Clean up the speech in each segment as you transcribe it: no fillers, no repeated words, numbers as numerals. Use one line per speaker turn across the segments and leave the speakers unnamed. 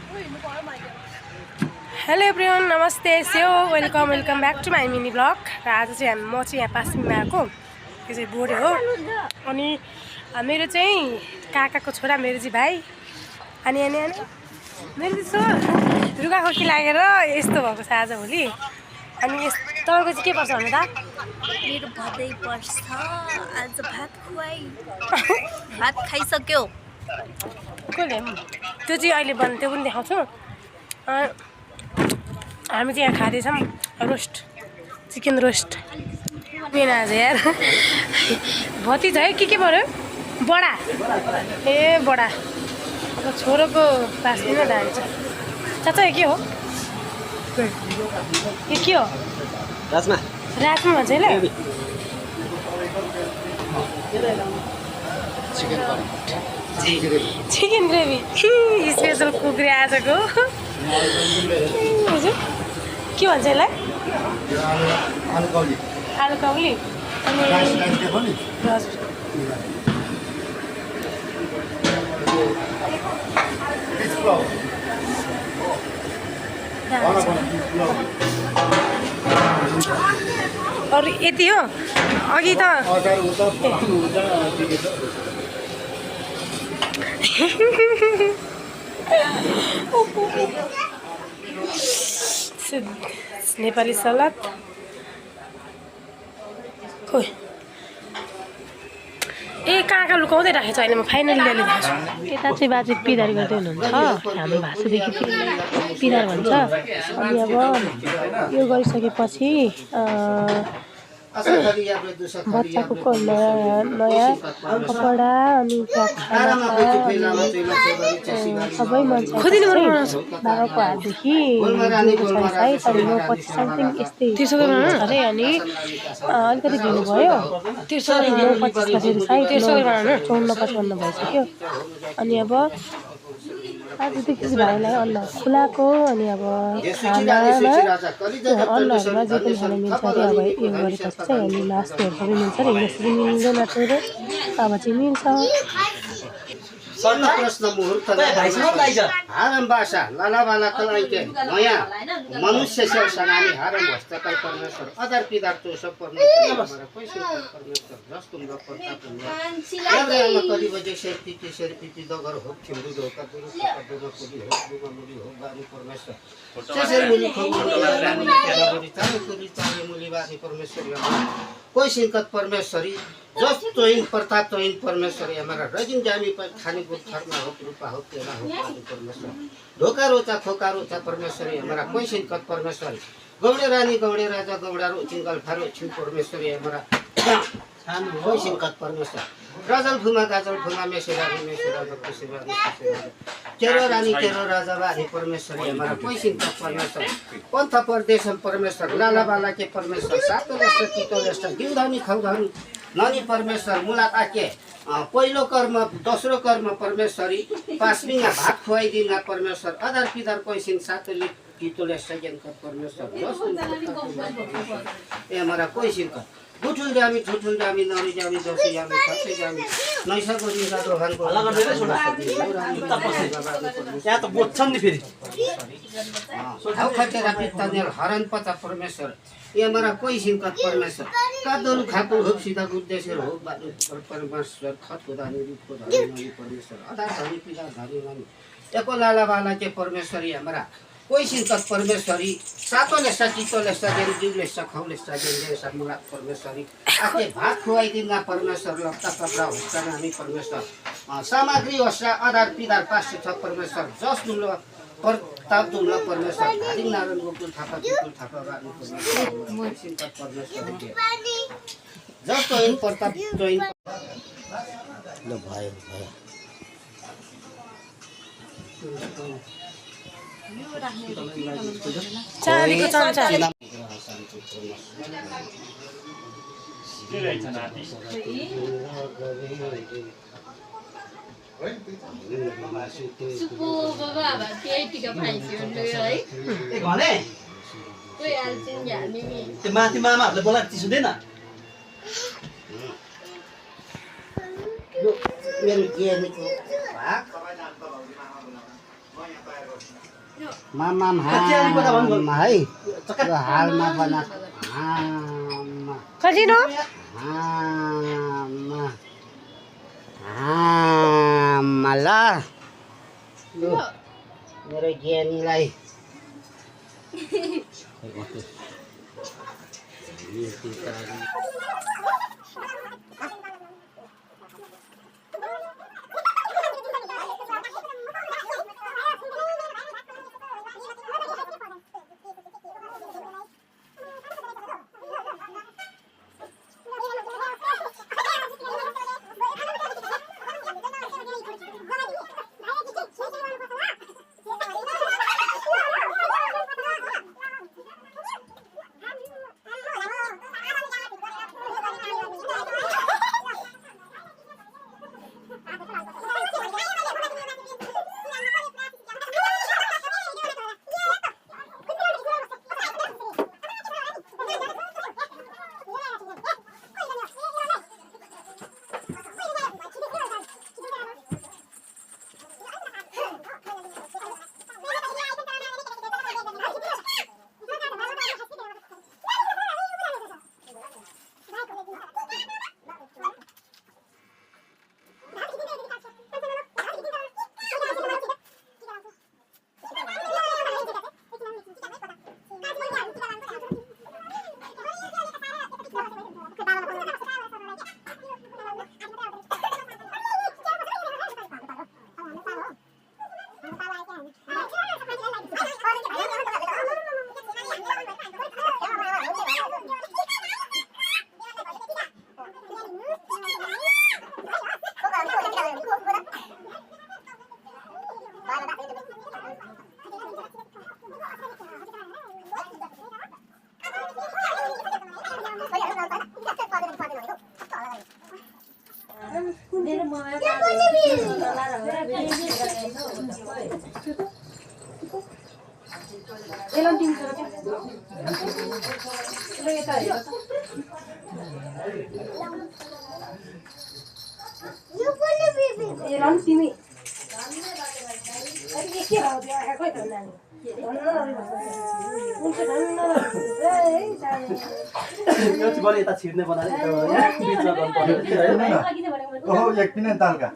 Hello everyone, नमस्ते so welcome back to my mini blog. र आज चाहिँ म चाहिँ यहाँ पास्मिङमा आएको। यो चाहिँ बोर्ड हो अनि मेरो चाहिँ काकाको छोरा मेरो चाहिँ भाइ अनि अनि अनि मेरो चाहिँ रुगाखोकी लागेर यस्तो भएको छ आजभोलि। अनि तपाईँको चाहिँ के पर्छ भने त
मेरो भदै पर्छ आज भात खुवाई भात खाइसक्यो
कसले त्यो चाहिँ अहिले त्यो पनि देखाउँछु। हामी चाहिँ यहाँ खाँदैछौँ रोस्ट चिकन रोस्ट मेन आज यार भतिज है के पर्यो बडा ए बडा अब छोरोको पास्मिङमा जान्छ। चाचा यो के हो यो के हो
राजमा
राजमा भन्छ यसले चिकन ग्रेभी स्पेसल कुक्री आजको हजुर के भन्छ यसलाई आलु काउली अनि हजुर अरू यति हो अघि त नेपाली सलाद खोइ ए कहाँ लुकाउँदै राखेको छ अहिले म फाइनली लिएर ल्याएको छु। यता चाहिँ बाजे पिदार गर्दै हुनुहुन्छ हाम्रो भाषादेखि पिदार भन्छ। अनि अब यो गरिसकेपछि बच्चाको नयाँ कपडा अनि सबै मान्छे बाबाको हातदेखि सायद अनि म 25 समथिङ यस्तै अरे अनि अलिकति ढिलो भयो 25 सायद 54-55 भइसक्यो। अनि अब आजदेखि भाइलाई अन्न खुलाएको अनि अब खानामा अन्नहरूमा जे पनि खान मिल्छ अरे। अब यो गरेपछि चाहिँ अनि मासुहरू पनि मिल्छ अरे जस्तो चाहिँ मिल्दैन अरे अब चाहिँ मिल्छ।
प्रश्न मुहूर्त हारम भाषा लालावाला कलाइके नयाँ मनुष्य से सनामी हारम हस्तकल परमेश्वर अदर पिदार तोषक परमेश्वर हमारा पैसे परमेश्वर जस तुम लोग करता पुण्य याद करी वजह से पीपी दगर हो खिमदु दो का दुरु का दुरु कोडी हो दुगा मुली हो बानी परमेश्वर से मुली खंगुली रानी दगरी तारे मुली बानी परमेश्वर कोई सिंकत परमेश्वरी जस तोइन प्रताप तोइन परमेश्वरी हमारा रजिन जामी पर खाने को खरना हो रूपा हो तेरा हो परमेश्वर धोका रोचा खोका रोचा परमेश्वरी हमारा कोई सिंकत परमेश्वरी गौड़े रानी गौड़े राजा गौड़ा रो चिंगल फारो छिन परमेश्वरी हमारा कोई सिंकत परमेश्वर राजल भूमा मेसेरा केरो रानी केरो राजा बानी परमेश्वरी हमारा कोई सिंकत परमेश्वर पंथ परदेश परमेश्वर लाला बाला के परमेश्वर सातो लस्ट तीतो लस्ट दिउधानी खौधानी ननी परमेश्वर मुलाक आके पहिलो कर्म दोस्रो कर्म परमेश्वरी पास्मिङमा भात खुवाइदिन परमेश्वर अदर पिदार पैसिन सातोले कितोले सजन कर परमेश्वर ए हमारा कोई सिंह गुठुल जामी ठुठुल जामी नरी जामी दसै जामी खसै जामी नैसा गोरी जादो हनको
यहाँ त बोच्छन् नि फेरि
हाउ खतेरा पित्तनेल हरन पता परमेश्वर ये हमारा कोई सिंकत परमेश्वर कादोल खाको हो सीधा उद्देश्य हो परमेश्वर खत को दानी रूप को दानी परमेश्वर अदा धनी पिता धनी नानी एको लाला वाला के परमेश्वरी हमारा कोई सिंकत परमेश्वरी सातोले सचितोले सजेन जीवले सखौले सजेन सबमुला परमेश्वरी आके भात खुवाई दिना परमेश्वर लप्ता कपडा होस्ता नानी परमेश्वर सामग्री होस्ता आधार पिदार पास छ परमेश्वर जस दुलो प्रताप दुलो परमेश्वर आदि नारायण गोकुल थापा रानी परमेश्वर सिंकत परमेश्वर जस्तो इन प्रताप जोइन ल भयो
चाँदीको चम्चा
सुपो बाबा अब त्यही टिका फाइसियो है
ए भने
कोही आल्छिन् हामी
त्यो माथि मामाहरूले बोलाएर चिस हुँदैन
मेरो ज्ञानीको भाग माम है यो हालमा बनाएको
सजिलो
ल लु मेरो ज्ञानीलाई
यो चाहिँ गरी यता छिर्ने बनाएर बिचमा गर्नुपर्छ
एक मिनट तालका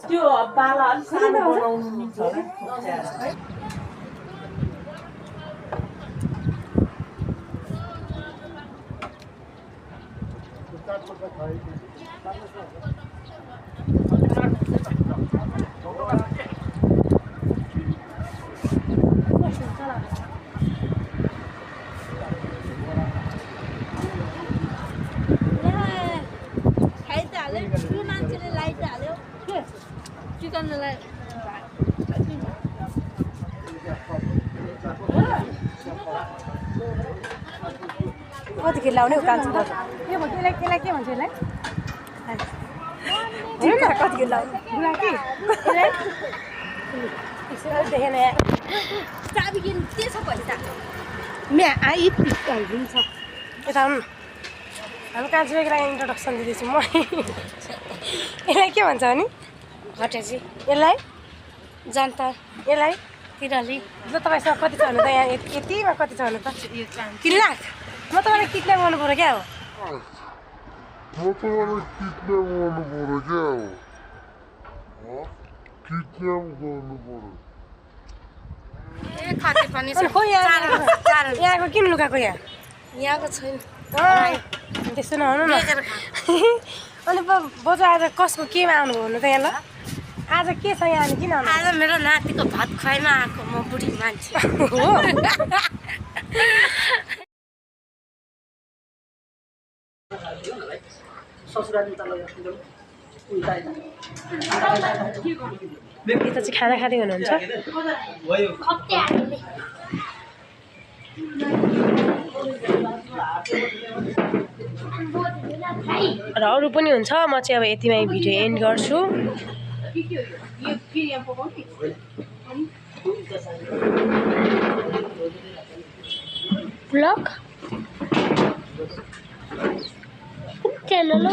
त्यो बाला अलिक सानो बनाउनु मिल्छ होला
कतिखेर लाउने हो कान्छो के भन्छ यसलाई के भन्छ यसलाई कतिखेर लाउने बुढा कि देखेन
चाबी किन के छ पैसा
म्या आई हुन्छ यता हामी कान्छोको लागि इन्ट्रोडक्सन दिँदैछु म यसलाई के भन्छ भने
घटेसी
यसलाई
जनता
यसलाई
तिरली
ल तपाईँसँग कति छ भने त यहाँ यतिमा कति छ भने त 3 लाख म तपाईँलाई किडन्याप गर्नु पऱ्यो क्या हो
ए खाते पनि
अनि खोइ यहाँको किन लुकाएको
यहाँको छैन
त्यस्तो नहुनु न अनि बजार आज कसको केमा आउनुभयो भन्नु त यहाँ ल आज के छ यहाँ किन आउनु?
आज मेरो नातिको भात खुवाइमा आएको म बुढी मान्छे
हो यता चाहिँ खाना खाँदै हुनुहुन्छ र अरू पनि हुन्छ म चाहिँ अब यतिमै भिडियो एन्ड गर्छु ब्लग च्यानल